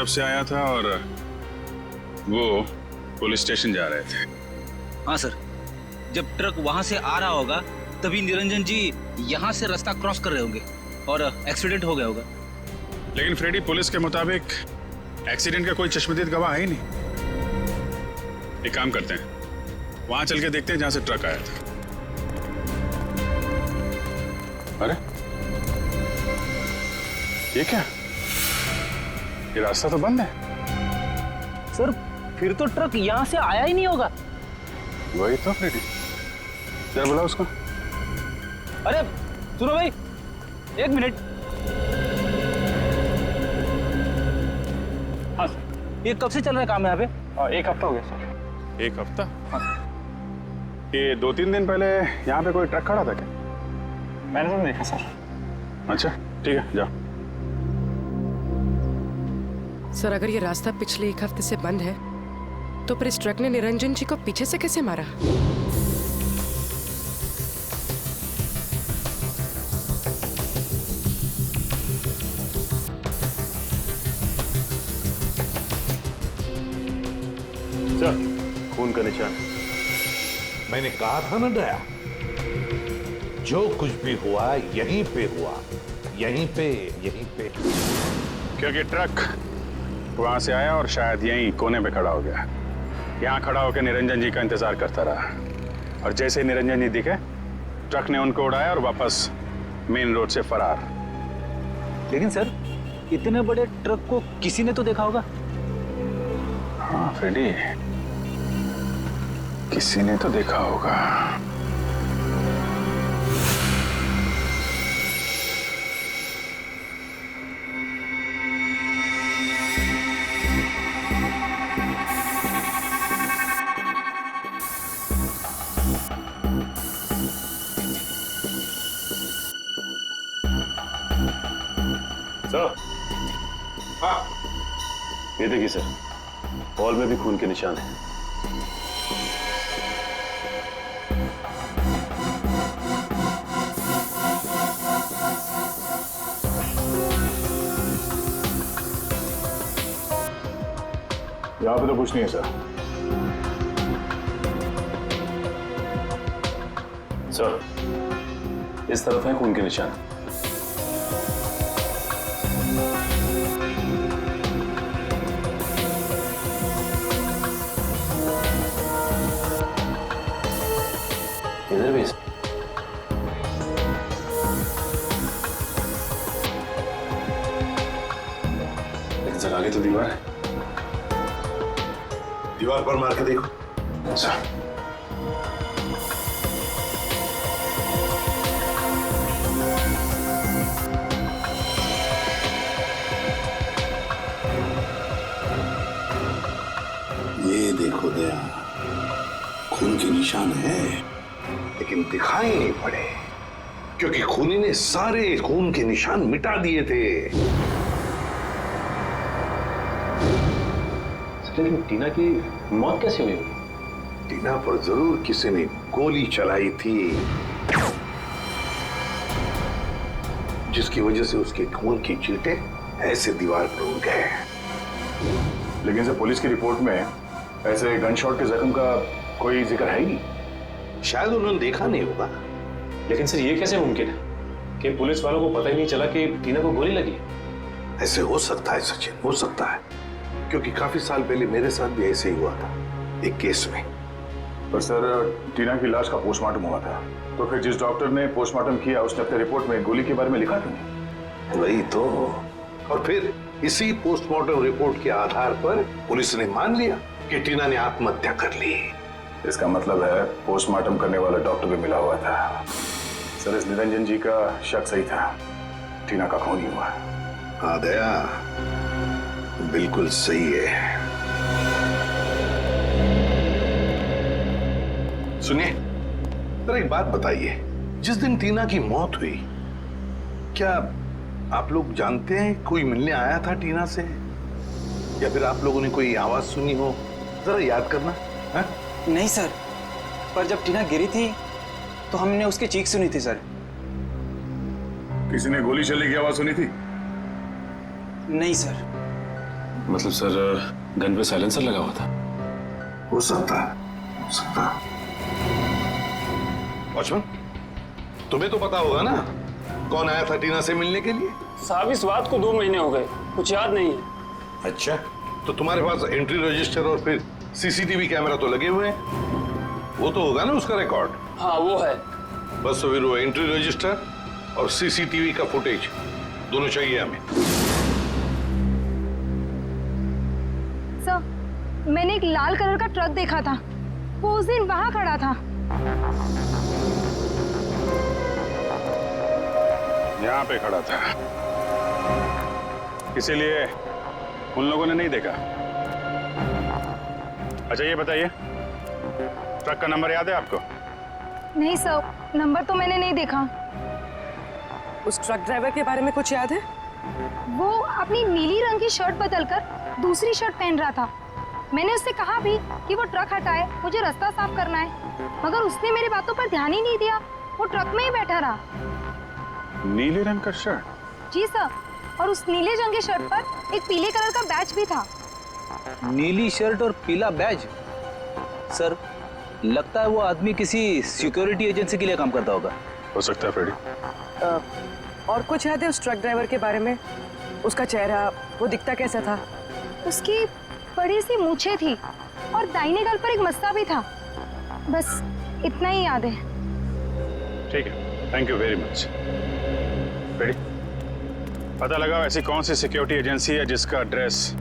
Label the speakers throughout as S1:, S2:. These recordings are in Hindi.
S1: तब से आया था और वो पुलिस स्टेशन जा रहे थे।
S2: हाँ सर, जब ट्रक वहां से आ रहा होगा तभी निरंजन जी यहाँ से रास्ता क्रॉस कर रहे होंगे और एक्सीडेंट हो गया होगा।
S1: लेकिन फ्रेडी, पुलिस के मुताबिक एक्सीडेंट का कोई चश्मदीद गवाह है ही नहीं। एक काम करते हैं, वहां चल के देखते हैं जहां से ट्रक आया था। अरे ये क्या? ये रास्ता तो बंद है।
S2: सर फिर तो ट्रक यहाँ से आया ही नहीं होगा।
S1: वही तो फ्रेडी, जरा बुला उसको।
S2: अरे सुनो भाई, एक मिनट। हाँ सर, ये कब से चल रहा है काम यहाँ पे?
S3: एक हफ्ता हो गया सर।
S1: एक हफ्ता? ये 2-3 दिन पहले यहाँ पे कोई ट्रक खड़ा था क्या?
S3: मैंने तो देखा सर।
S1: अच्छा ठीक है, जाओ।
S4: सर, अगर ये रास्ता पिछले एक हफ्ते से बंद है तो फिर इस ट्रक ने निरंजन जी को पीछे से कैसे मारा?
S5: सर, खून का निशान।
S6: मैंने कहा था ना दया, जो कुछ भी हुआ यहीं पे हुआ, यहीं पे।
S1: क्योंकि ट्रक वहां से आया और शायद यहीं कोने पे खड़ा हो गया। यहाँ खड़ा होकर निरंजन जी का इंतजार करता रहा और जैसे ही निरंजन जी दिखे, ट्रक ने उनको उड़ाया और वापस मेन रोड से फरार।
S2: लेकिन सर, इतने बड़े ट्रक को किसी ने तो देखा होगा।
S1: हाँ फ्रेडी, किसी ने तो देखा होगा।
S5: सर, हाँ, ये देखिए सर, हॉल में भी खून के निशान हैं।
S1: यहाँ पे तो कुछ नहीं है सर।
S5: सर, इस तरफ है खून के निशान। इधर भी लेकिन सर, आगे तो दीवार है।
S6: दीवार पर मार के देखो।
S5: अच्छा,
S6: ये देखो दया, खून के निशान है, लेकिन दिखाई नहीं पड़े क्योंकि खूनी ने सारे खून के निशान मिटा दिए थे।
S5: लेकिन टीना की मौत कैसे हुई होगी?
S6: टीना पर जरूर किसी ने गोली चलाई थी, जिसकी वजह से उसके खून की चींटे ऐसे दीवार पर उड़ गए।
S1: लेकिन सर, पुलिस की रिपोर्ट में ऐसे गन शॉट के जख्म का कोई जिक्र है ही नहीं।
S6: शायद उन्होंने देखा नहीं होगा।
S5: लेकिन सर, ये कैसे मुमकिन है कि पुलिस वालों को पता ही नहीं चला कि टीना को गोली लगी?
S6: ऐसे हो सकता है सचिन, हो सकता है, क्योंकि काफी साल पहले मेरे साथ भी ऐसे ही हुआ था एक केस में।
S1: पर सर, टीना की लाश का पोस्टमार्टम हुआ था, तो फिर जिस डॉक्टर ने पोस्टमार्टम किया उसने अपने रिपोर्ट में गोली के बारे में लिखा क्यों नहीं?
S6: वही तो। और फिर इसी पोस्टमार्टम रिपोर्ट के आधार पर पुलिस ने मान लिया कि टीना ने आत्महत्या कर ली।
S1: इसका मतलब है पोस्टमार्टम करने वाला डॉक्टर भी मिला हुआ था। सर, इस निरंजन जी का शक सही था, टीना का खून ही हुआ।
S6: हाँ दया, बिल्कुल सही है। सुनिए, जरा एक बात बताइए, जिस दिन टीना की मौत हुई, क्या आप लोग जानते हैं कोई मिलने आया था टीना से, या फिर आप लोगों ने कोई आवाज सुनी हो? जरा याद करना। है?
S3: नहीं सर, पर जब टीना गिरी थी तो हमने उसकी चीख सुनी थी सर।
S1: किसी ने गोली चलने की आवाज सुनी थी?
S3: नहीं सर,
S5: मतलब सर गन पे साइलेंसर लगा हुआ था।
S6: हो सकता है, हो सकता है। वॉचमैन, तुम्हें तो पता होगा ना कौन आया था टीना से मिलने के लिए?
S7: साहब इस बात को 2 महीने हो गए, कुछ याद नहीं है।
S6: अच्छा, तो तुम्हारे पास एंट्री रजिस्टर और फिर सीसीटीवी कैमरा तो लगे हुए हैं, वो तो होगा ना उसका रिकॉर्ड?
S7: हाँ वो है।
S6: बस तो फिर वो एंट्री रजिस्टर और सीसीटीवी का फुटेज दोनों चाहिए हमें।
S8: सर, मैंने एक लाल कलर का ट्रक देखा था, वो उस दिन वहां खड़ा था।
S1: यहाँ पे खड़ा था, इसीलिए उन लोगों ने नहीं देखा। अच्छा ये बताइए, ट्रक का नंबर याद है आपको?
S8: नहीं सर, नंबर तो मैंने नहीं देखा।
S4: उस ट्रक ड्राइवर के बारे में कुछ याद है?
S8: वो अपनी नीली रंग की शर्ट बदलकर दूसरी शर्ट पहन रहा था। मैंने उससे कहा भी कि वो ट्रक हटाए, मुझे रास्ता साफ करना है, मगर उसने मेरी बातों पर ध्यान ही नहीं दिया, वो ट्रक में ही बैठा रहा।
S1: नीले रंग का शर्ट?
S8: जी सर, और उस नीले रंग की शर्ट पर एक पीले कलर का बैच भी था।
S2: नीली शर्ट और पीला बैज। सर, लगता है वो आदमी किसी सिक्योरिटी एजेंसी के लिए काम करता होगा।
S1: हो सकता है फ्रेडी।
S4: और कुछ याद है उस ट्रक ड्राइवर के बारे में? उसका चेहरा, वो दिखता कैसा था?
S8: उसकी बड़ी सी मूछें थी और दाहिने गाल पर एक मस्सा भी था। बस इतना ही याद है।
S1: ठीक है, thank you very much. Freddie, पता लगाओ ऐसी कौन सी सिक्योरिटी एजेंसी है जिसका ड्रेस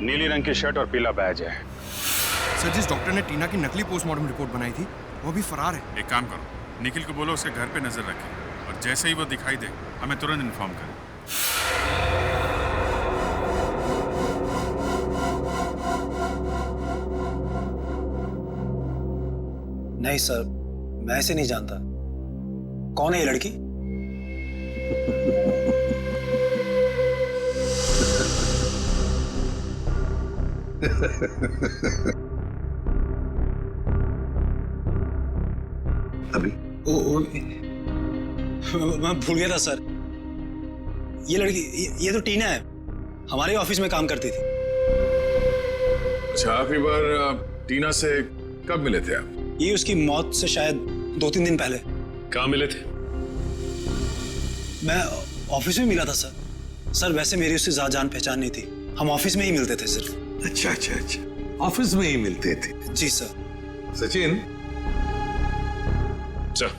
S1: नीली रंग की शर्ट और पीला बैज है।
S9: सर, जिस डॉक्टर ने टीना की नकली पोस्टमार्टम रिपोर्ट बनाई थी वो भी फरार है।
S10: एक काम करो, निखिल को बोलो उसके घर पे नजर रखे और जैसे ही वो दिखाई दे हमें तुरंत इन्फॉर्म करें।
S11: नहीं सर, मैं ऐसे नहीं जानता। कौन है ये लड़की?
S6: अभी
S11: मैं भूल गया था सर। ये लड़की, ये तो टीना है, हमारे ऑफिस में काम करती थी।
S10: अच्छा, आखिरी बार टीना से कब मिले थे आप?
S11: ये उसकी मौत से शायद 2-3 दिन पहले।
S5: कहाँ मिले थे?
S11: मैं ऑफिस में मिला था सर। सर वैसे मेरी उससे ज्यादा जान पहचान नहीं थी, हम ऑफिस में ही मिलते थे सिर्फ।
S6: अच्छा अच्छा अच्छा, ऑफिस में ही मिलते थे?
S11: जी सर।
S6: सचिन,
S5: चल।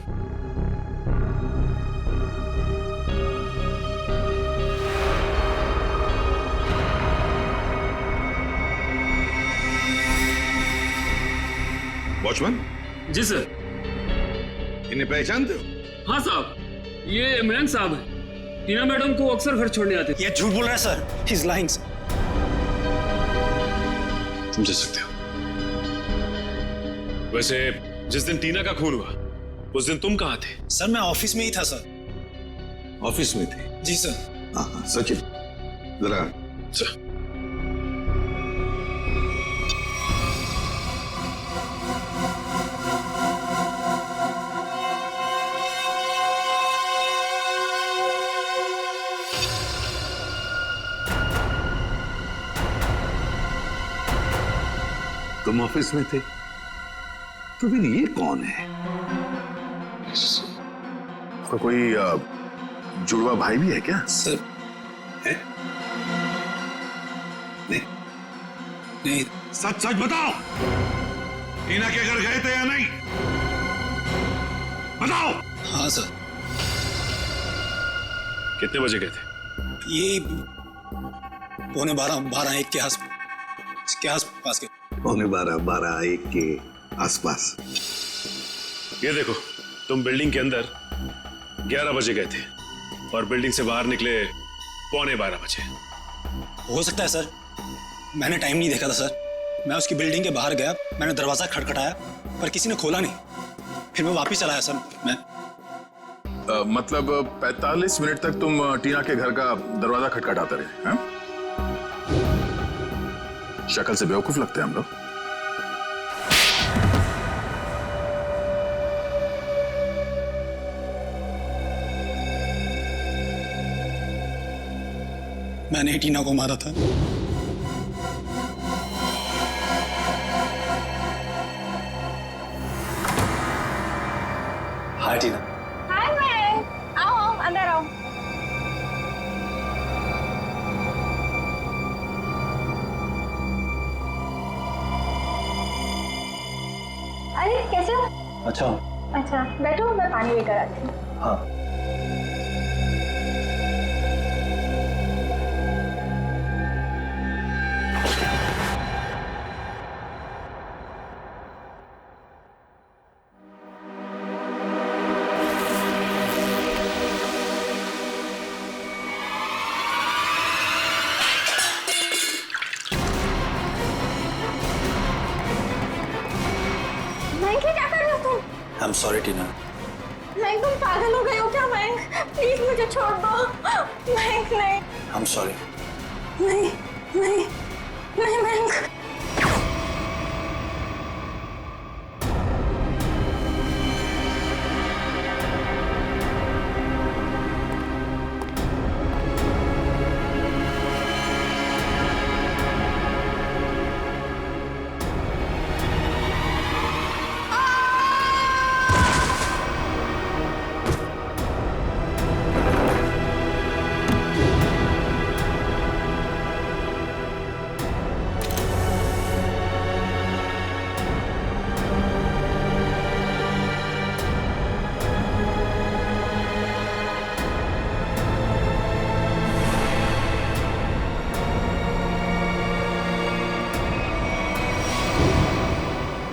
S6: वॉचमैन।
S7: जी सर।
S6: इन्हें पहचानते हो?
S7: हाँ साहब, ये इमरान साहब है, टीना मैडम को अक्सर घर छोड़ने आते थे।
S11: ये झूठ बोल रहा है सर, ही इज लाइंग।
S5: समझ सकते हो। वैसे जिस दिन टीना का खून हुआ उस दिन तुम कहाँ थे?
S11: सर मैं ऑफिस में ही था सर।
S6: ऑफिस में थे?
S11: जी सर।
S6: हाँ, सचिन जरा।
S5: चल।
S6: तुम ऑफिस में थे, तो फिर ये कौन है?
S10: तो कोई जुड़वा भाई भी है क्या?
S11: सर है? नहीं नहीं।
S6: सच सच बताओ, टीना के घर गए थे या नहीं? बताओ।
S11: हाँ सर।
S5: कितने बजे गए थे?
S11: ये 12:15-1 के आसपास के।
S6: 12:15-1 के आसपास।
S5: ये देखो, तुम बिल्डिंग के अंदर 11 बजे गए थे और बिल्डिंग से बाहर निकले 11:15 बजे।
S11: हो सकता है सर, मैंने टाइम नहीं देखा था सर। मैं उसकी बिल्डिंग के बाहर गया, मैंने दरवाजा खटखटाया पर किसी ने खोला नहीं, फिर मैं वापस चला आया सर। मैं
S10: मतलब 45 मिनट तक तुम टीना के घर का दरवाजा खटखटाते रहे हैं? शक्ल से बेवकूफ लगते हैं हम लोग।
S11: मैंने टीना को मारा था। हाय टीना।
S8: हाय मयंक, आओ अंदर आओ। अरे कैसे हो?
S11: अच्छा।
S8: अच्छा बैठो, मैं पानी लेकर आती हूँ।
S11: हाँ।
S8: मयंक ये क्या कर रहे हो तुम?
S11: आई एम सॉरी टीना।
S8: मयंक तुम पागल हो गए हो क्या? मयंक प्लीज मुझे छोड़ दो। मयंक नहीं
S11: आई एम सॉरी।
S8: नहीं नहीं नहीं मयंक।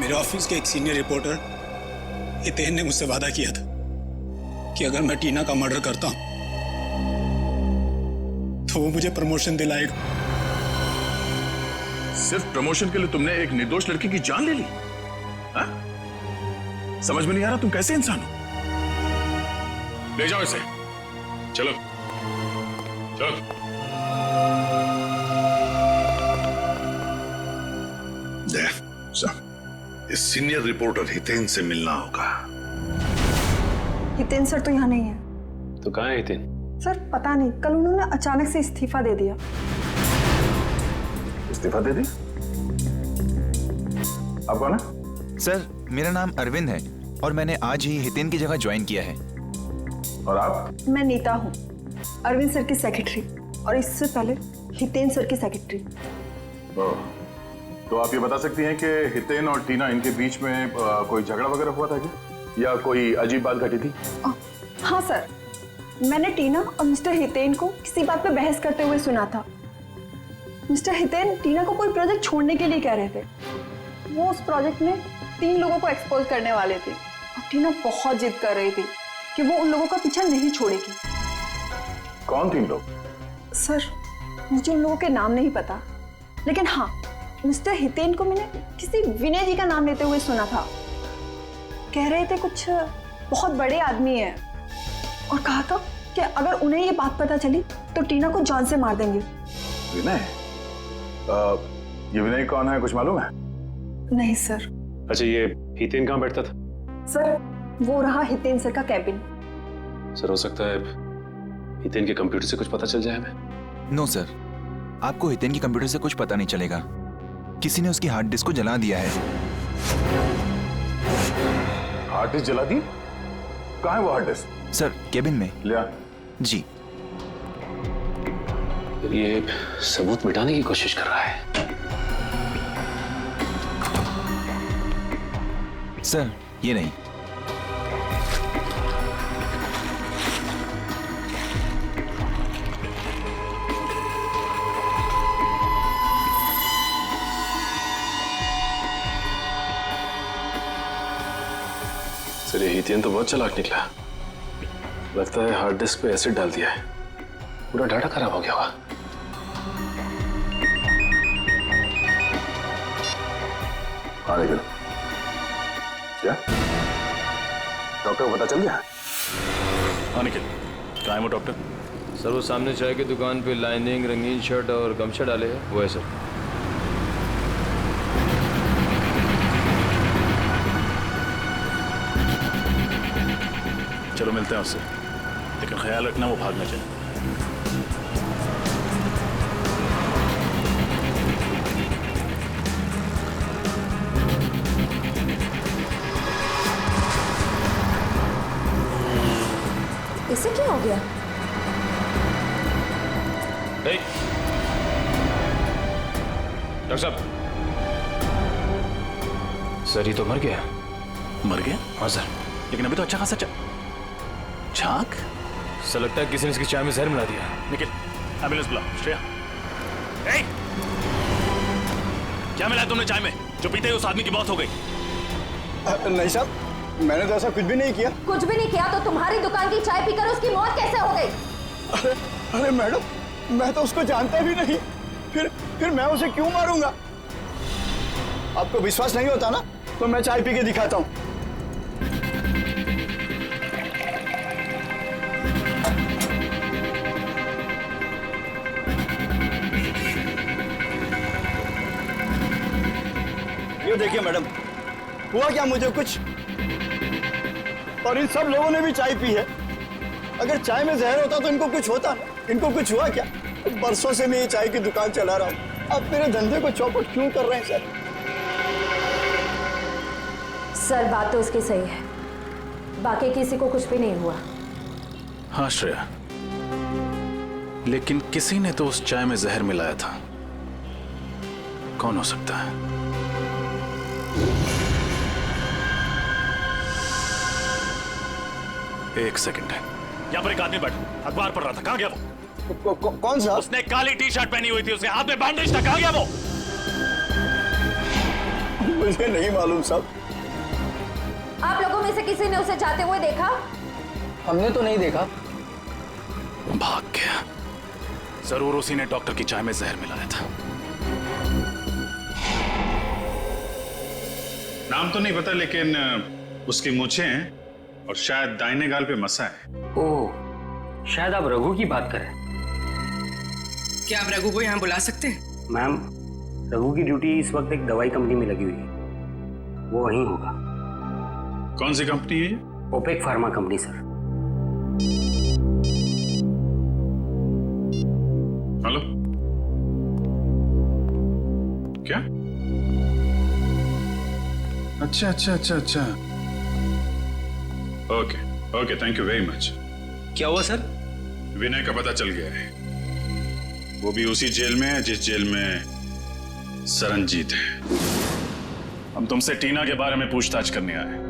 S11: मेरे ऑफिस के एक सीनियर रिपोर्टर हितेन ने मुझसे वादा किया था कि अगर मैं टीना का मर्डर करता हूं तो वो मुझे प्रमोशन दिलाएगा।
S10: सिर्फ प्रमोशन के लिए तुमने एक निर्दोष लड़की की जान ले ली? हाँ? समझ में नहीं आ रहा तुम कैसे इंसान हो?
S5: ले जाओ इसे। चलो चलो।
S6: इस सीनियर रिपोर्टर हितेन से मिलना होगा।
S12: हितेन सर तो यहाँ नहीं है।
S5: तो कहाँ है हितेन?
S12: सर पता नहीं, कल उन्होंने अचानक से इस्तीफा दे दिया।
S10: इस्तीफा दे दी? आप कौन है?
S13: सर मेरा नाम अरविंद है और मैंने आज ही हितेन की जगह ज्वाइन किया है।
S10: और आप?
S12: मैं नीता हूँ, अरविंद सर की सेक्रेटरी, और इससे पहले हितेन सर की सेक्रेटरी।
S10: तो आप ये बता सकती हैं कि हितेन और टीना इनके बीच में कोई झगड़ा वगैरह हुआ था क्या, या कोई अजीब बात घटी थी?
S12: हाँ सर, मैंने टीना और मिस्टर हितेन को किसी बात पे बहस करते हुए सुना था। मिस्टर हितेन टीना को कोई प्रोजेक्ट छोड़ने के लिए कह रहे थे। वो उस प्रोजेक्ट में 3 लोगों को एक्सपोज करने वाले थे और टीना बहुत जिद कर रही थी कि वो उन लोगों का पीछा नहीं छोड़ेगी।
S10: कौन 3 लोग?
S12: सर मुझे उन लोगों के नाम नहीं पता, लेकिन हाँ मिस्टर हितेन को मैंने किसी विनय जी का नाम लेते हुए सुना था। कह रहे थे कुछ बहुत बड़े आदमी हैं और कहा था कि अगर उन्हें ये बात पता चली तो टीना को जान से मार देंगे।
S10: विनय? ये विनय कौन है, कुछ मालूम है?
S12: नहीं सर।
S5: अच्छा ये हितेन कहाँ बैठता था?
S12: सर वो रहा हितेन सर का कैबिन।
S5: सर हो सकता है हितेन के कंप्यूटर से कुछ पता चल जाए हमें।
S13: नो सर, आपको हितेन की कंप्यूटर से कुछ पता नहीं चलेगा। किसी ने उसकी हार्ड डिस्क को जला दिया है।
S10: हार्ड डिस्क जला दी? कहाँ है वो हार्ड डिस्क?
S13: सर केबिन में।
S10: लिया
S13: जी।
S5: ये सबूत मिटाने की कोशिश कर रहा है।
S13: सर ये नहीं।
S5: सर ये हितेन तो बहुत चालाक निकला। लगता है हार्ड डिस्क पे एसिड डाल दिया है, पूरा डाटा खराब हो गया होगा।
S10: हाँ लेकिन क्या डॉक्टर को पता चल गया?
S1: हाँ निखिल, कहाँ है वो डॉक्टर?
S14: सर वो सामने चाय की दुकान पे लाइनिंग, रंगीन शर्ट और गमछा डाले हैं, वो है सर।
S1: चलो मिलते हैं उससे, लेकिन ख्याल रखना वो भाग न जाए।
S15: इसे क्या हो गया?
S14: डॉक्टर साहब, सर ये तो मर गया।
S10: मर गया?
S14: हाँ सर।
S10: लेकिन अभी तो अच्छा खासा झाक।
S14: सर लगता है किसी ने इसकी चाय में जहर मिला दिया।
S10: निखिल, एम्बुलेंस बुलाओ। श्रेया, क्या मिला तुमने चाय में जो पीते ही उस आदमी की मौत हो गई?
S16: नहीं साहब, मैंने तो ऐसा कुछ भी नहीं किया।
S15: कुछ भी नहीं किया तो तुम्हारी दुकान की चाय पीकर उसकी मौत कैसे हो गई?
S16: अरे मैडम, मैं तो उसको जानता भी नहीं, फिर मैं उसे क्यों मारूंगा? आपको विश्वास नहीं होता ना, तो मैं चाय पी के दिखाता हूँ। ये देखिए मैडम, हुआ क्या मुझे कुछ, और इन सब लोगों ने भी चाय पी है। अगर चाय में जहर होता तो इनको कुछ होता, इनको कुछ हुआ क्या? बरसों से मैं ये चाय की दुकान चला रहा हूँ, आप मेरे धंधे को चौपट क्यों कर रहे हैं सर?
S15: सर बात तो उसकी सही है, बाकी किसी को कुछ भी नहीं हुआ।
S10: हाँ श्रेया, लेकिन किसी ने तो उस चाय में जहर मिलाया था। कौन हो सकता है? एक सेकंड है, यहाँ पर एक आदमी बैठा अखबार पढ़ रहा था। कहाँ गया वो?
S16: कौन सा?
S10: उसने काली टी शर्ट पहनी हुई थी, उसके हाथ में बैंडेज था। कहाँ गया वो?
S16: मुझे नहीं मालूम साहब।
S15: आप लोगों में से किसी ने उसे जाते हुए देखा?
S3: हमने तो नहीं देखा।
S10: भाग गया। जरूर उसी ने डॉक्टर की चाय में जहर मिलाया था।
S1: नाम तो नहीं पता, लेकिन उसकी मूछें हैं और शायद दाहिने गाल पे मसा है।
S17: ओह, शायद आप रघु की बात करें।
S4: क्या आप रघु को यहाँ बुला सकते हैं?
S17: मैम, रघु की ड्यूटी इस वक्त एक दवाई कंपनी में लगी हुई है, वो वहीं होगा।
S1: कौन सी कंपनी है ये?
S17: Opec pharma company sir.
S1: Hello, क्या? अच्छा अच्छा अच्छा अच्छा, okay okay, thank you very much.
S2: क्या हुआ सर?
S1: विनय का पता चल गया है, वो भी उसी जेल में है जिस जेल में सरनजीत है।
S10: हम तुमसे टीना के बारे में पूछताछ करने आए।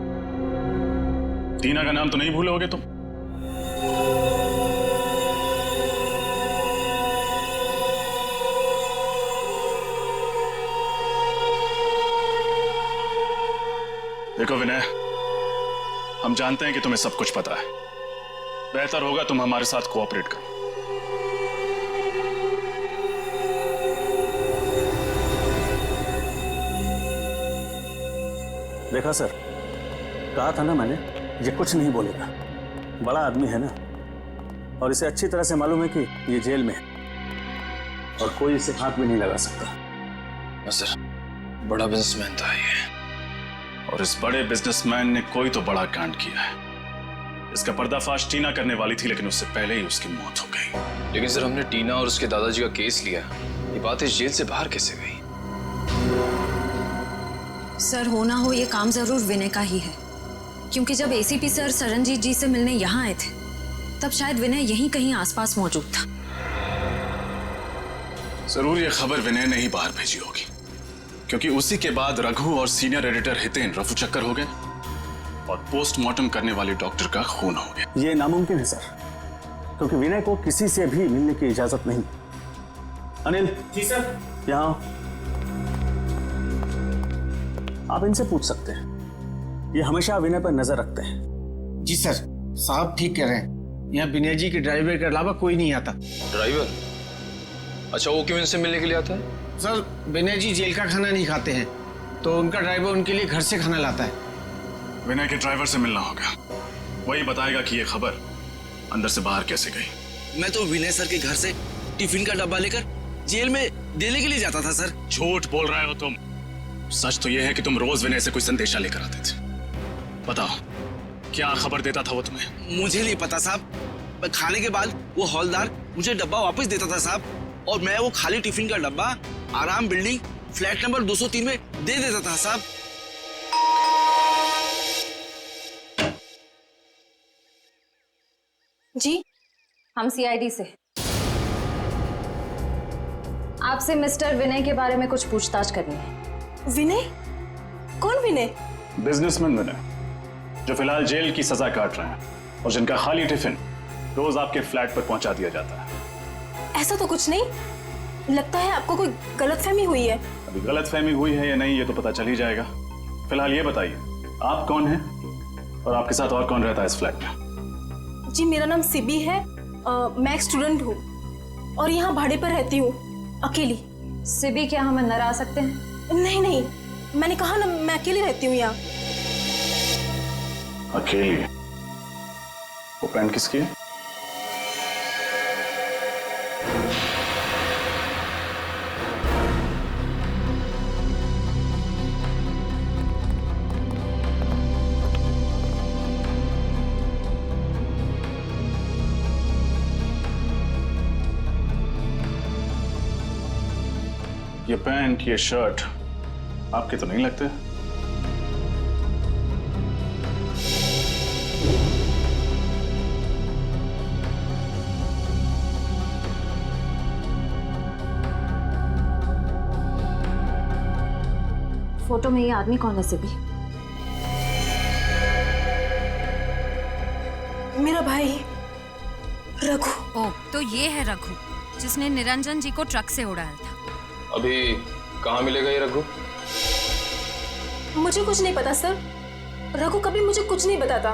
S10: टीना का नाम तो नहीं भूलोगे तुम? देखो विनय, हम जानते हैं कि तुम्हें सब कुछ पता है। बेहतर होगा तुम हमारे साथ कोऑपरेट करो।
S16: देखा सर, कहा था ना मैंने, ये कुछ नहीं बोलेगा। बड़ा आदमी है ना, और इसे अच्छी तरह से मालूम है कि ये जेल में है और कोई इसे हाथ भी नहीं लगा सकता।
S14: सर, बड़ा बिजनेसमैन था ये,
S10: और इस बड़े बिजनेसमैन ने कोई तो बड़ा कांड किया है। इसका पर्दाफाश टीना करने वाली थी, लेकिन उससे पहले ही उसकी मौत हो गई।
S14: लेकिन सर, हमने टीना और उसके दादाजी का केस लिया, ये बात इस जेल से बाहर कैसे गई?
S15: सर, हो ना हो ये काम जरूर विनय का ही है, क्योंकि जब एसीपी सर सरनजीत जी से मिलने यहाँ आए थे, तब शायद विनय यहीं कहीं आसपास मौजूद था।
S10: जरूर ये खबर विनय ने ही बाहर भेजी होगी, क्योंकि उसी के बाद रघु और सीनियर एडिटर हितेन रफू चक्कर हो गए और पोस्टमार्टम करने वाले डॉक्टर का खून हो गया।
S16: ये नामुमकिन है सर, क्योंकि विनय को किसी से भी मिलने की इजाजत नहीं। अनिल जी सर, यहाँ आप इनसे पूछ सकते हैं, ये हमेशा विनय पर नजर रखते हैं।
S18: जी सर, साहब ठीक कह रहे हैं, यहाँ विनय जी के ड्राइवर के अलावा कोई नहीं आता।
S14: ड्राइवर? अच्छा, वो क्यों इनसे मिलने के लिए आता है?
S18: सर, विनय जी जेल का खाना नहीं खाते हैं, तो उनका ड्राइवर उनके लिए घर से खाना लाता है।
S10: विनय के ड्राइवर से मिलना होगा, वही बताएगा कि ये खबर अंदर से बाहर कैसे गई।
S19: मैं तो विनय सर के घर से टिफिन का डब्बा लेकर जेल में देने के लिए जाता था सर।
S10: झूठ बोल रहे हो तुम। सच तो यह है कि तुम रोज विनय से कोई संदेशा लेकर आते थे। बताओ, क्या खबर देता था वो तुम्हें?
S19: मुझे नहीं पता साहब, खाने के बाद वो हौलदार मुझे डब्बा वापस देता था साहब, और मैं वो खाली टिफिन का डब्बा आराम बिल्डिंग फ्लैट नंबर 203 में दे देता था साहब।
S15: जी, हम सीआईडी से। आपसे मिस्टर विनय के बारे में कुछ पूछताछ करनी है।
S12: विनय? कौन विनय?
S10: बिजनेसमैन विनय, जो फिलहाल जेल की सजा काट रहे हैं और जिनका खाली टिफिन रोज आपके फ्लैट पर पहुंचा दिया जाता है।
S12: ऐसा तो कुछ नहीं, लगता है आपको कोई गलतफहमी हुई है।
S10: अभी गलतफहमी हुई है या नहीं ये तो पता चल ही जाएगा। फिलहाल ये बताइए, आप कौन हैं और आपके साथ और कौन रहता है इस फ्लैट में?
S12: जी, मेरा नाम सिबी है, मैं एक स्टूडेंट हूँ और यहाँ भाड़े पर रहती हूँ, अकेली।
S15: सिबी, क्या हम अंदर आ सकते हैं?
S12: नहीं नहीं, मैंने कहा ना, मैं अकेली रहती हूँ यहाँ।
S10: अकेली? वो पैंट किसकी है? ये पैंट, ये शर्ट आपके तो नहीं लगते?
S15: फोटो में ये आदमी कौन है सिबी?
S12: मेरा भाई रघु।
S15: ओ, तो ये है रघु जिसने निरंजन जी को ट्रक से उड़ाया था।
S14: अभी कहाँ मिलेगा ये रघु?
S12: मुझे कुछ नहीं पता सर, रघु कभी मुझे कुछ नहीं बताता।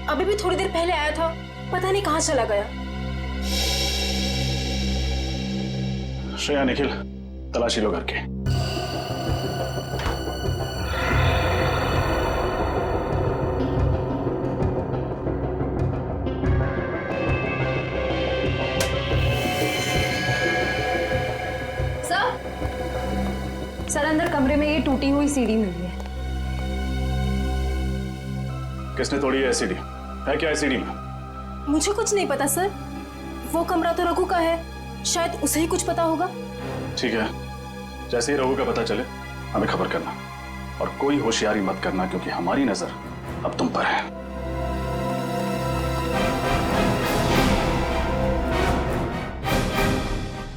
S12: अभी भी थोड़ी देर पहले आया था, पता नहीं कहाँ चला गया।
S10: श्रेया, निखिल, तलाशी लो घर के।
S15: सर, अंदर कमरे में ये टूटी हुई सीढ़ी मिली है।
S10: किसने तोड़ी है सीढ़ी? है क्या सीढ़ी में?
S12: मुझे कुछ नहीं पता सर, वो कमरा तो रघु का है, शायद उसे ही कुछ पता होगा।
S10: ठीक है, जैसे ही रघु का पता चले हमें खबर करना, और कोई होशियारी मत करना क्योंकि हमारी नजर अब तुम पर है।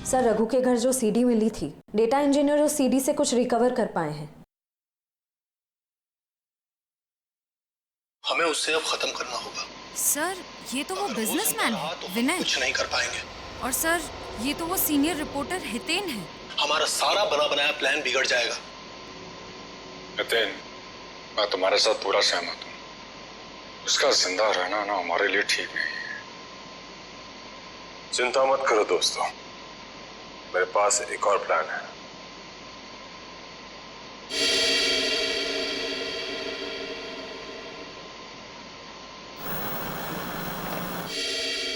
S15: सर, रघु के घर जो सीडी मिली थी, डेटा इंजीनियर उस सीडी से कुछ रिकवर कर पाए हैं।
S6: हमें उससे अब खत्म करना होगा।
S15: सर, ये तो वो बिजनेसमैन है विनय।
S6: कुछ नहीं कर पाएंगे।
S15: और सर, ये तो वो सीनियर रिपोर्टर हितेन है।
S6: हमारा सारा बना बनाया प्लान बिगड़ जाएगा।
S1: हितेन, मैं तुम्हारे साथ पूरा सहमत हूँ। उसका जिंदा रहना ना हमारे लिए ठीक नहीं है। चिंता मत करो दोस्तों, मेरे पास एक और प्लान है।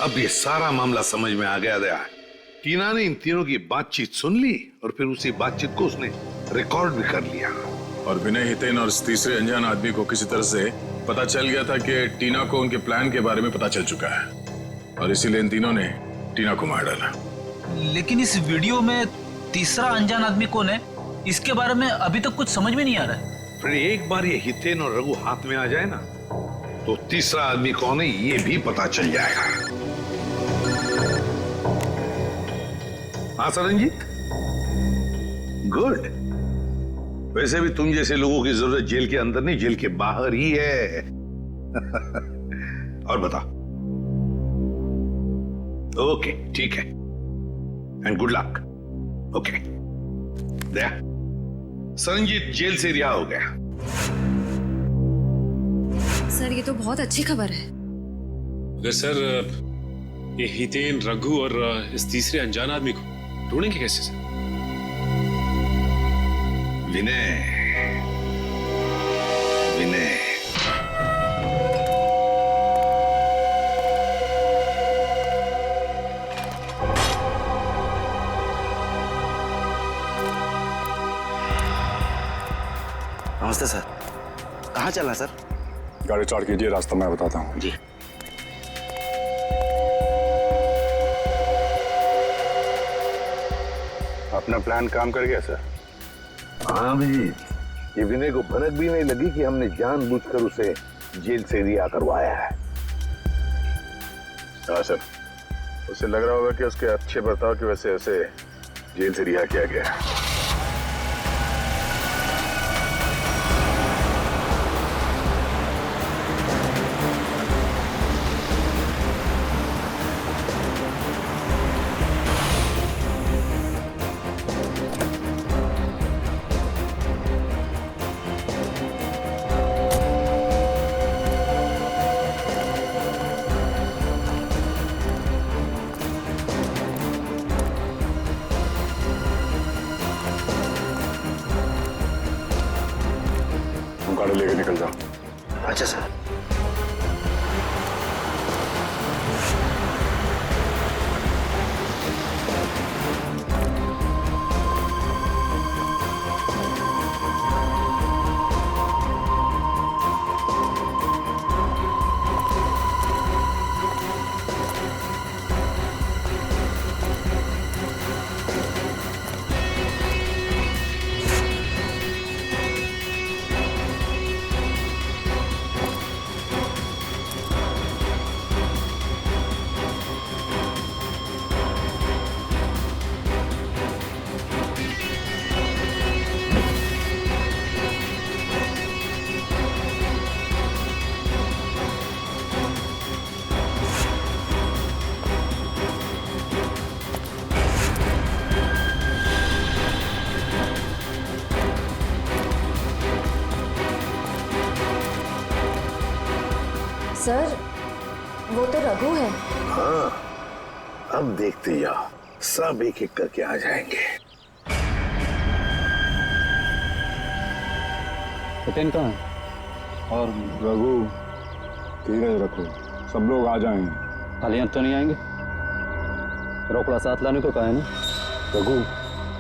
S6: अब ये सारा मामला समझ में आ गया है। टीना ने इन तीनों की बातचीत सुन ली और फिर उसी बातचीत को उसने रिकॉर्ड भी कर लिया।
S1: और विनय, हितेन और इस तीसरे अनजान आदमी को किसी तरह से पता चल गया था कि टीना को उनके प्लान के बारे में पता चल चुका है, और इसीलिए इन तीनों ने टीना को मार डाला।
S2: लेकिन इस वीडियो में तीसरा अनजान आदमी कौन है, इसके बारे में अभी तक कुछ समझ में नहीं आ रहा है।
S6: फिर एक बार ये हितेन और रघु हाथ में आ जाए ना, तो तीसरा आदमी कौन है ये भी पता चल जाएगा। हाँ सरनजीत, गुड। वैसे भी तुम जैसे लोगों की जरूरत जेल के अंदर नहीं, जेल के बाहर ही है। और बता। ओके, ठीक है, and good luck. Okay, Daya, Saranjit jail से रिहा हो गया।
S15: सर, ये तो बहुत अच्छी खबर है।
S5: अगर सर ये हितेन, रघु और इस तीसरे अनजान आदमी को ढूंढेंगे कैसे सर?
S6: विनय, विनय,
S19: नमस्ते सर, कहाँ चलना सर?
S1: गाड़ी स्टार्ट कीजिए, रास्ता मैं बताता हूँ।
S19: जी।
S1: अपना प्लान काम कर गया सर?
S6: हाँ भी, ये विनय को भनक भी नहीं लगी कि हमने जानबूझकर उसे जेल से रिहा करवाया है।
S1: हाँ सर, उसे लग रहा होगा कि उसके अच्छे बर्ताव की वजह से उसे जेल से रिहा किया गया है। गाड़ी लेके निकल जाओ।
S19: अच्छा सर।
S15: सर, वो तो रघु है।
S6: हाँ, अब देखते जाओ, सब एक एक करके आ जाएंगे।
S1: हितेन कहाँ है? और रघु, धीरज रखो, सब लोग आ जाएंगे।
S3: खाली हाथ तो नहीं आएंगे? रोकड़ा साथ लाने को कहा है ना?
S1: रघु,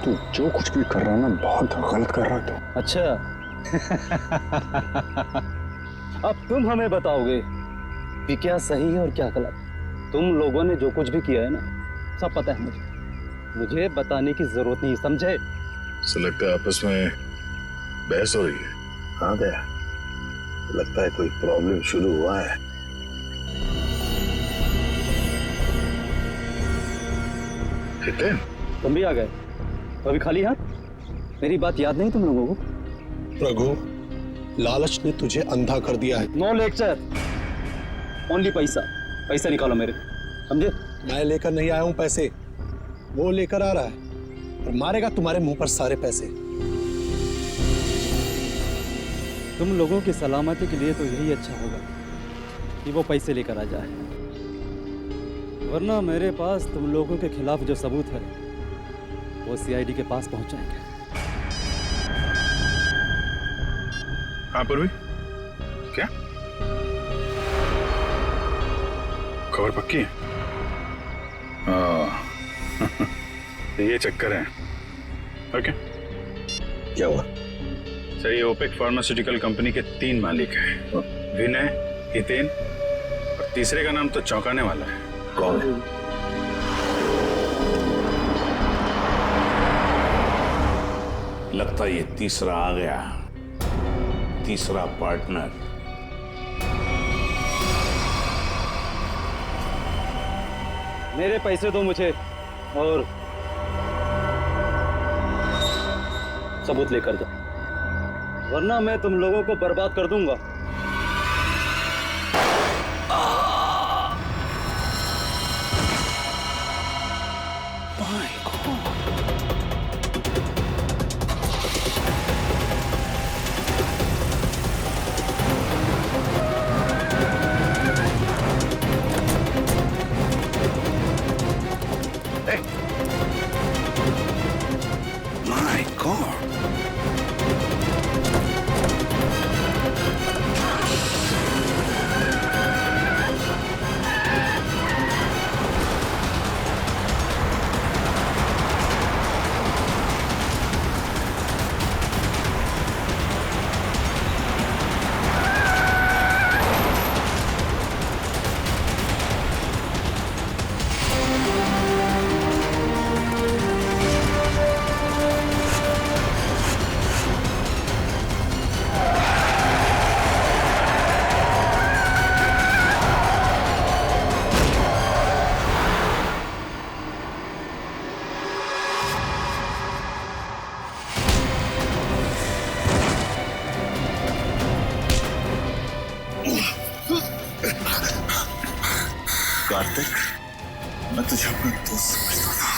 S1: तू जो कुछ भी कर रहा है ना, बहुत गलत कर रहा है तू।
S3: अच्छा। अब तुम हमें बताओगे कि क्या सही है और क्या गलत। तुम लोगों ने जो कुछ भी किया है ना, सब पता है मुझे बताने की जरूरत नहीं, समझे?
S6: ऐसा लगता है आपस में बहस हो रही है। हाँ दया, लगता है कोई प्रॉब्लम शुरू हुआ है। हितेन,
S3: तुम भी आ गए? अभी खाली हाथ? मेरी बात याद नहीं तुम लोगों को?
S16: रघु, लालच ने तुझे अंधा कर दिया है।
S3: नो लेक्चर, ओनली पैसा। पैसा निकालो मेरे, समझे?
S16: मैं लेकर नहीं आया हूं पैसे, वो लेकर आ रहा है और मारेगा तुम्हारे मुंह पर सारे पैसे।
S3: तुम लोगों की सलामती के लिए तो यही अच्छा होगा कि वो पैसे लेकर आ जाए, वरना मेरे पास तुम लोगों के खिलाफ जो सबूत है वो सीआईडी के पास पहुंच जाएंगे।
S1: हाँ पूर्वी, क्या खबर पक्की है? ये चक्कर है। ओके,
S6: क्या हुआ?
S1: सर, ये ओपेक फार्मास्यूटिकल कंपनी के 3 मालिक हैं, विनय, हितेन और तीसरे का नाम तो चौंकाने वाला है।
S6: कौन है?
S20: लगता है ये तीसरा आ गया, तीसरा पार्टनर।
S3: मेरे पैसे दो मुझे और सबूत लेकर जाओ, वरना मैं तुम लोगों को बर्बाद कर दूंगा।
S6: My God.
S10: कार्तिक, मैं तुझे अपना दोस्त समझता था।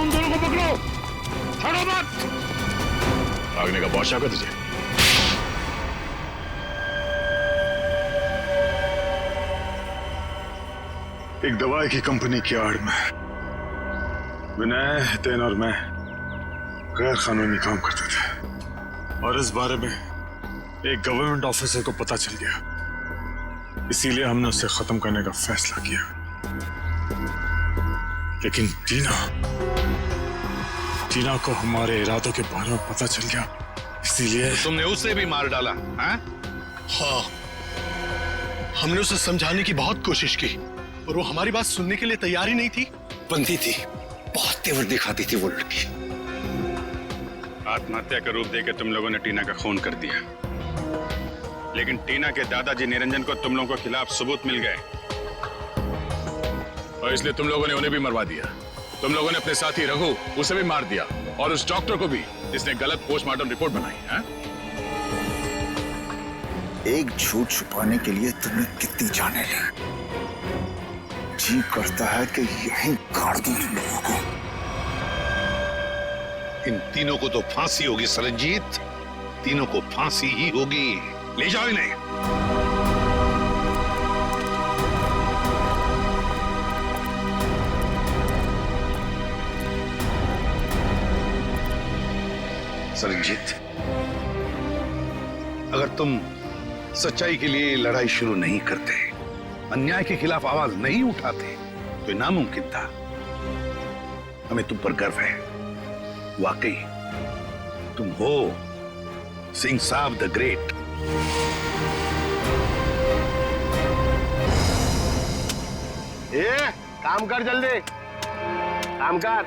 S1: उन दोनों को पकड़ो, हटो मत। भागने का बहुत शौक है तुझे। एक दवाई की कंपनी की आड़ में विनय, हितेन और मैं गैर कानूनी काम करते थे और इस बारे में एक गवर्नमेंट ऑफिसर को पता चल गया, इसीलिए हमने उसे खत्म करने का फैसला किया। लेकिन टीना को हमारे इरादों के बारे में पता चल गया, इसीलिए
S6: तो तुमने उसे भी मार डाला? हाँ,
S21: हमने उसे समझाने की बहुत कोशिश की और वो हमारी बात सुनने के लिए तैयार ही नहीं थी।
S6: बंदी थी, बहुत तेवर दिखाती थी वो लड़की।
S1: आत्महत्या का रूप देकर तुम लोगों ने टीना का खून कर दिया, लेकिन टीना के दादाजी निरंजन को तुम लोगों के खिलाफ सबूत मिल गए और इसलिए तुम लोगों ने उन्हें भी मरवा दिया। तुम लोगों ने अपने साथी रघु, उसे भी मार दिया और उस डॉक्टर को भी, जिसने गलत पोस्टमार्टम रिपोर्ट बनाई है।
S10: एक झूठ छुपाने के लिए तुमने कितनी जाने ली। जी करता है कि यहीं गाड़ दूं तुम लोगों को।
S6: इन तीनों को तो फांसी होगी सरनजीत, तीनों को फांसी ही होगी। ले जाओ इन्हें। सरनजीत, अगर तुम सच्चाई के लिए लड़ाई शुरू नहीं करते, अन्याय के खिलाफ आवाज नहीं उठाते, तो ये नामुमकिन था। हमें तुम पर गर्व है। वाकई तुम हो सिंह साहब द ग्रेट।
S16: काम कर जल्दी, काम कर।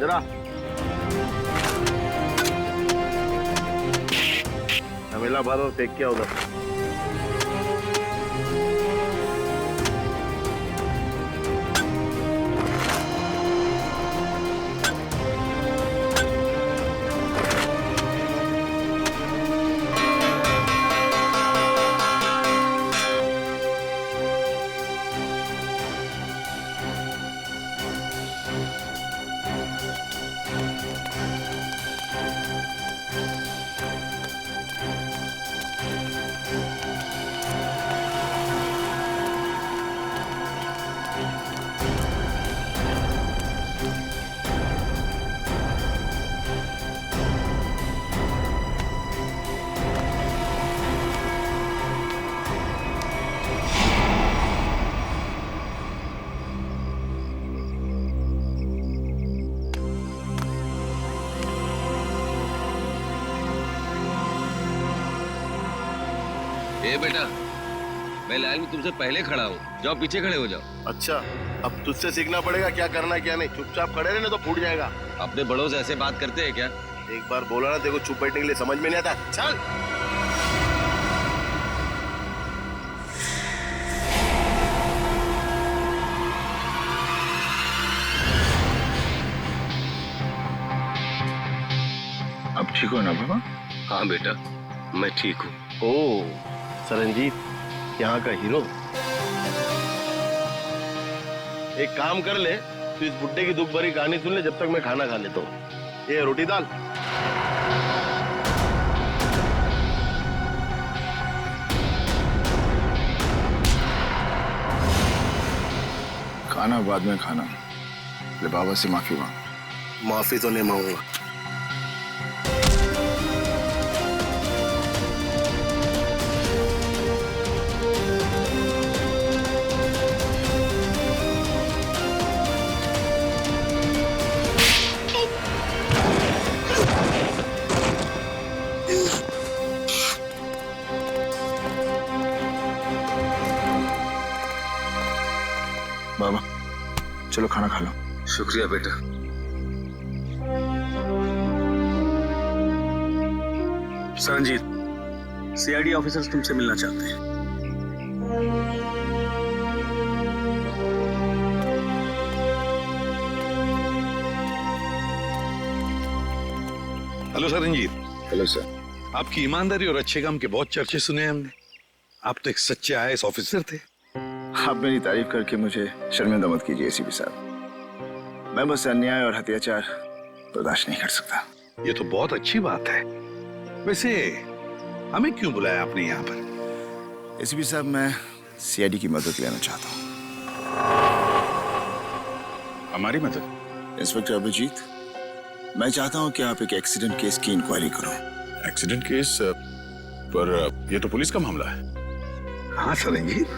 S16: जरा हमेला भर और फेंक किया उधर।
S22: ए बेटा, मैं लाइन में तुमसे पहले खड़ा हूँ, जाओ पीछे खड़े हो जाओ।
S16: अच्छा, अब तुझसे सीखना पड़ेगा क्या करना है क्या नहीं। चुपचाप खड़े रहने तो फूट जाएगा।
S22: अपने बड़ों से ऐसे बात करते हैं क्या?
S16: एक बार बोला ना, देखो चुप बैठने के लिए समझ में नहीं आता। चल।
S22: अब ठीक हो ना बाबा? हाँ बेटा, मैं ठीक हूँ।
S16: ओ सरनजीत, यहाँ का हीरो। एक काम कर ले, तू इस बुड्ढे की दुख भरी कहानी सुन ले जब तक मैं खाना खा लेता हूँ। ये रोटी दाल।
S10: खाना बाद में खाना। ले बाबा से माफी मांग।
S16: माफी तो नहीं मांगूंगा।
S13: चलो खाना खा लो।
S22: शुक्रिया बेटा।
S1: सरनजीत, सीआईडी ऑफिसर्स तुमसे मिलना चाहते हैं।
S6: हेलो सरनजीत।
S13: Hello sir.
S6: आपकी ईमानदारी और अच्छे काम के बहुत चर्चे सुने हैं हमने। आप तो एक सच्चे आईएएस ऑफिसर थे।
S13: आप मेरी तारीफ करके मुझे शर्मिंदा मत कीजिए एसीपी साहब। मैं बस अन्याय और अत्याचार बर्दाश्त नहीं कर सकता।
S6: ये तो बहुत अच्छी बात है। वैसे हमें क्यों बुलाया आपने यहाँ पर?
S13: एसीपी साहब, मैं सीआईडी की मदद लेना चाहता हूँ।
S1: हमारी मदद?
S13: इंस्पेक्टर अभिजीत, मैं चाहता हूँ कि आप एक एक्सीडेंट केस की इंक्वायरी करो।
S1: Accident case? पर ये तो पुलिस का मामला है।
S6: हाँ सरनजीत,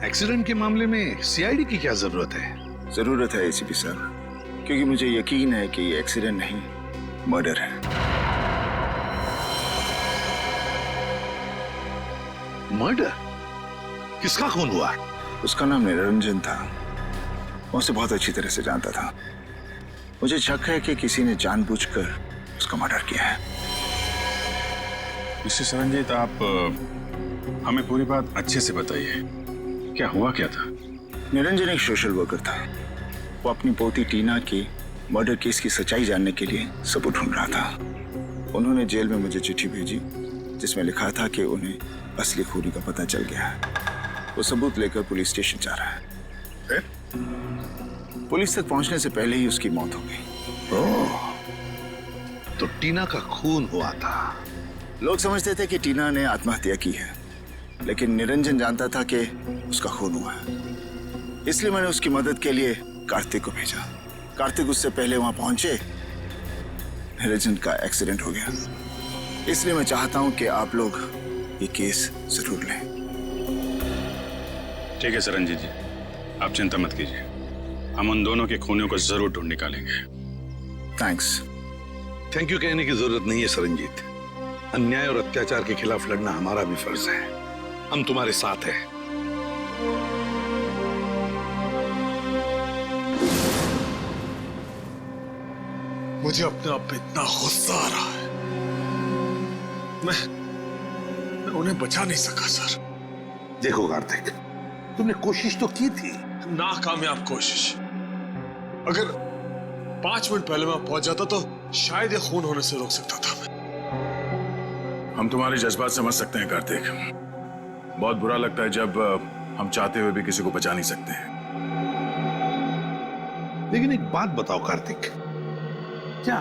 S6: एक्सीडेंट के मामले में सीआईडी की क्या जरूरत है?
S13: जरूरत है एसीपी साहब, क्योंकि मुझे यकीन है कि ये एक्सीडेंट नहीं, मर्डर है।
S6: मर्डर? किसका खून हुआ?
S13: उसका नाम निरंजन था। मैं उसे बहुत अच्छी तरह से जानता था। मुझे शक है कि किसी ने जानबूझकर उसका मर्डर किया है।
S1: मिस्टर सरनजीत, आप हमें पूरी बात अच्छे से बताइए। क्या हुआ क्या था?
S13: निरंजन एक सोशल वर्कर था। वो अपनी पोती टीना के मर्डर केस की सच्चाई जानने के लिए सबूत ढूंढ रहा था। उन्होंने जेल में मुझे चिट्ठी भेजी जिसमें लिखा था कि उन्हें असली खूनी का पता चल गया है। वो सबूत लेकर पुलिस स्टेशन जा रहा है। पुलिस तक पहुंचने से पहले ही उसकी मौत हो गई।
S6: ओह, तो टीना का खून हुआ था।
S13: लोग समझते थे कि टीना ने आत्महत्या की है, लेकिन निरंजन जानता था कि उसका खून हुआ है। इसलिए मैंने उसकी मदद के लिए कार्तिक को भेजा। कार्तिक उससे पहले वहां पहुंचे, निरंजन का एक्सीडेंट हो गया। इसलिए मैं चाहता हूं कि आप लोग ये केस जरूर लें।
S1: ठीक है सरनजीत जी, आप चिंता मत कीजिए। हम उन दोनों के खूनियों को जरूर ढूंढ निकालेंगे।
S13: थैंक्स।
S6: थैंक यू कहने की जरूरत नहीं है सरनजीत। अन्याय और अत्याचार के खिलाफ लड़ना हमारा भी फर्ज है। हम तुम्हारे साथ हैं।
S21: मुझे अपने आप पे इतना गुस्सा आ रहा है। मैं उन्हें बचा नहीं सका सर।
S6: देखो कार्तिक, तुमने कोशिश तो की थी।
S21: नाकामयाब कोशिश। अगर 5 मिनट पहले मैं पहुंच जाता तो शायद ये खून होने से रोक सकता था मैं।
S1: हम तुम्हारे जज्बात समझ सकते हैं कार्तिक। बहुत बुरा लगता है जब हम चाहते हुए भी किसी को बचा नहीं सकते हैं।
S6: लेकिन एक बात बताओ कार्तिक, क्या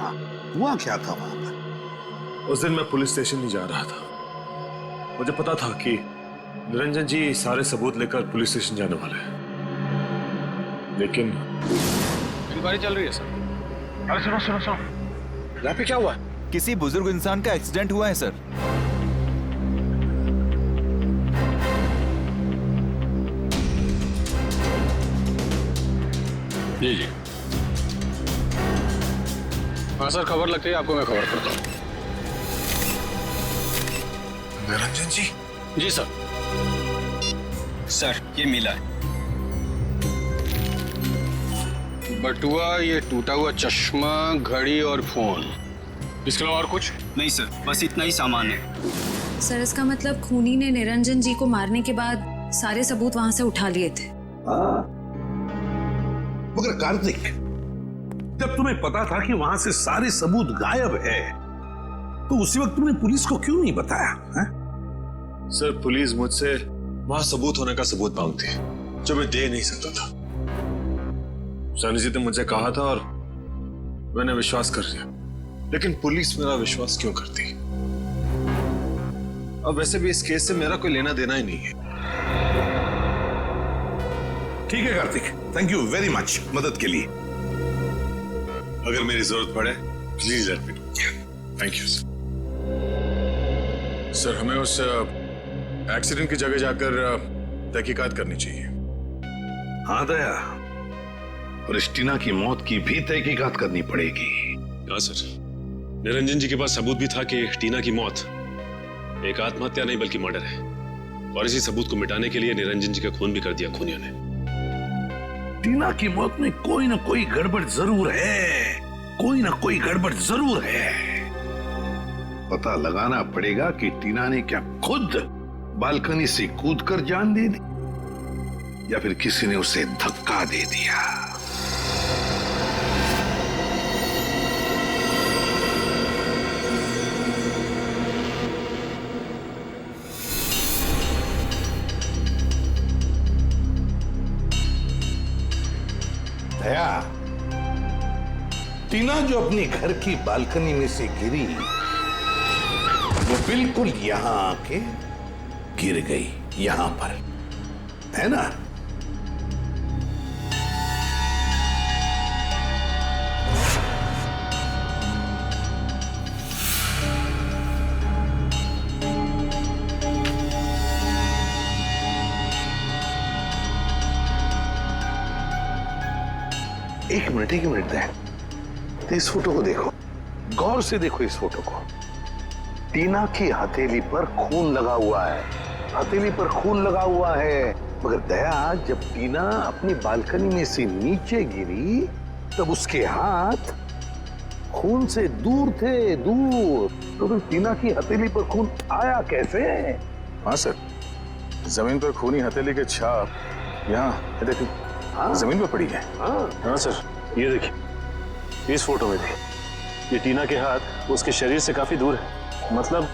S6: हुआ क्या था वहां पर?
S5: उस दिन मैं पुलिस स्टेशन नहीं जा रहा था। मुझे पता था कि निरंजन जी सारे सबूत लेकर पुलिस स्टेशन जाने वाले हैं, लेकिन
S22: इंक्वायरी चल रही है सर।
S21: अरे सुनो सुनो सुनो, यहाँ पे क्या हुआ?
S13: किसी बुजुर्ग इंसान का एक्सीडेंट हुआ है सर।
S22: जी जी हाँ सर, खबर लगती है आपको मैं खबर करता हूँ।
S21: निरंजन जी?
S22: जी सर।
S11: सर ये मिला है।
S22: बटुआ, ये टूटा हुआ चश्मा, घड़ी और फोन। इसके अलावा और कुछ
S11: नहीं सर, बस इतना ही सामान है।
S15: सर इसका मतलब खूनी ने निरंजन जी को मारने के बाद सारे सबूत वहां से उठा लिए थे।
S6: मगर कार्तिक, जब तुम्हें पता था कि वहां से सारे सबूत गायब है, तो उसी वक्त तुमने पुलिस को क्यों नहीं बताया? है?
S5: सर पुलिस मुझसे वहां सबूत होने का सबूत मांगती है जो मैं दे नहीं सकता था। सरनजीत ने मुझे कहा था और मैंने विश्वास कर लिया, लेकिन पुलिस मेरा विश्वास क्यों करती? अब वैसे भी इस केस से मेरा कोई लेना देना ही नहीं है।
S6: ठीक है Kartik, thank you very much मदद के लिए।
S5: अगर मेरी जरूरत पड़े please let me know.
S1: Thank you sir. हमें उस एक्सीडेंट की जगह जाकर तहकीकात करनी चाहिए।
S6: हाँ दया, और इस टीना की मौत की भी तहकीकात करनी पड़ेगी।
S5: हाँ सर, निरंजन जी के पास सबूत भी था कि टीना की मौत एक आत्महत्या नहीं बल्कि मर्डर है, और इसी सबूत को मिटाने के लिए निरंजन जी का खून भी कर दिया खूनियों ने।
S6: टीना की मौत में कोई ना कोई गड़बड़ जरूर है, कोई ना कोई गड़बड़ जरूर है। पता लगाना पड़ेगा कि टीना ने क्या खुद बालकनी से कूदकर जान दे दी या फिर किसी ने उसे धक्का दे दिया। दया, टीना जो अपनी घर की बालकनी में से गिरी वो बिल्कुल यहां आके गिर गई, यहां पर, है ना? एक मिनट दे। तो इस फोटो को देखो, गौर से देखो इस फोटो को। टीना की हथेली पर खून लगा हुआ है, हथेली पर खून लगा हुआ है। मगर दया, जब टीना अपनी बालकनी में से नीचे गिरी तब उसके हाथ खून से दूर थे, दूर। तो फिर टीना की हथेली पर खून आया कैसे?
S1: हाँ सर, जमीन पर खूनी हथेली के छाप यहाँ देखिए, हाँ? जमीन पर पड़ी है।
S5: हाँ सर, ये देखिए, इस फोटो में देखिए, ये टीना के हाथ उसके शरीर से काफी दूर है। मतलब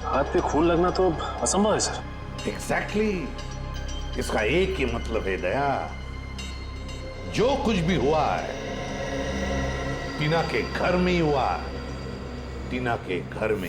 S5: हाथ पे खून लगना तो असंभव है सर।
S6: एग्जैक्टली। इसका एक ही मतलब है दया, जो कुछ भी हुआ है टीना के घर में ही हुआ, टीना के घर में।